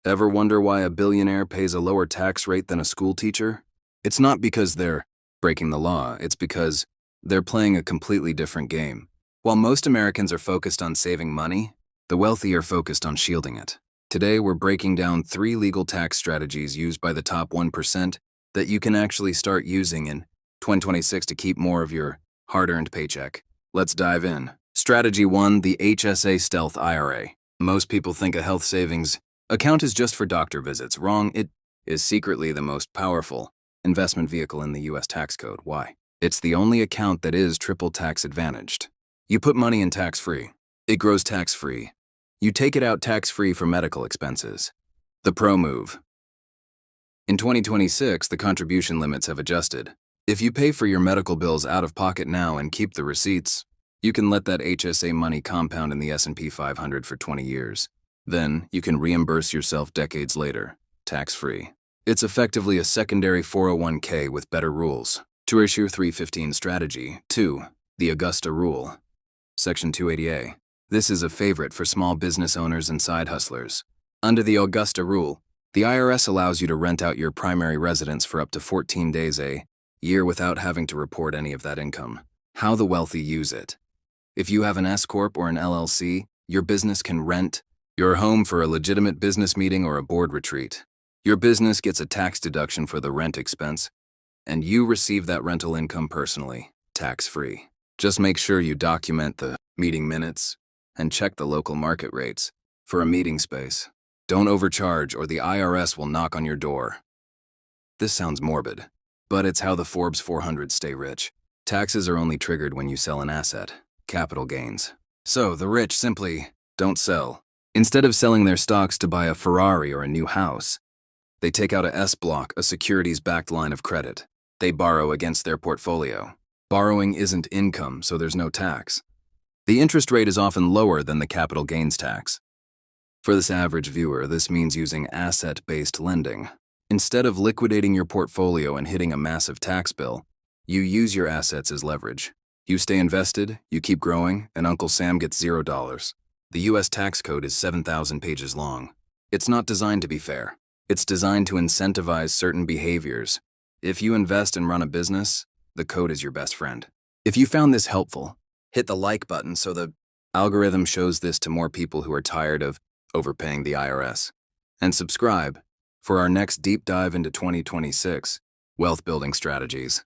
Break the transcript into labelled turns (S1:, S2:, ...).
S1: Ever wonder why a billionaire pays a lower tax rate than a school teacher? It's not because they're breaking the law, it's because they're playing a completely different game. While most Americans are focused on saving money, the wealthy are focused on shielding it. Today, we're breaking down 3 legal tax strategies used by the top 1% that you can actually start using in 2026 to keep more of your hard-earned paycheck. Let's dive in. Strategy 1, the HSA Stealth IRA. Most people think a health savings account is just for doctor visits. Wrong, it is secretly the most powerful investment vehicle in the US tax code. Why? It's the only account that is triple tax advantaged. You put money in tax-free. It grows tax-free. You take it out tax-free for medical expenses. The pro move. In 2026, the contribution limits have adjusted. If you pay for your medical bills out of pocket now and keep the receipts, you can let that HSA money compound in the S&P 500 for 20 years. Then, you can reimburse yourself decades later, tax-free. It's effectively a secondary 401k with better rules. To issue 315 strategy. 2. The Augusta Rule. Section 280A. This is a favorite for small business owners and side hustlers. Under the Augusta Rule, the IRS allows you to rent out your primary residence for up to 14 days a year without having to report any of that income. How the wealthy use it. If you have an S-Corp or an LLC, your business can rent your home for a legitimate business meeting or a board retreat. Your business gets a tax deduction for the rent expense, and you receive that rental income personally, tax-free. Just make sure you document the meeting minutes and check the local market rates for a meeting space. Don't overcharge or the IRS will knock on your door. This sounds morbid, but it's how the Forbes 400 stay rich. Taxes are only triggered when you sell an asset, capital gains. So the rich simply don't sell. Instead of selling their stocks to buy a Ferrari or a new house, they take out a S-block, a securities-backed line of credit. They borrow against their portfolio. Borrowing isn't income, so there's no tax. The interest rate is often lower than the capital gains tax. For this average viewer, this means using asset-based lending. Instead of liquidating your portfolio and hitting a massive tax bill, you use your assets as leverage. You stay invested, you keep growing, and Uncle Sam gets $0. The US tax code is 7,000 pages long. It's not designed to be fair. It's designed to incentivize certain behaviors. If you invest and run a business, the code is your best friend. If you found this helpful, hit the like button so the algorithm shows this to more people who are tired of overpaying the IRS. And subscribe for our next deep dive into 2026 wealth building strategies.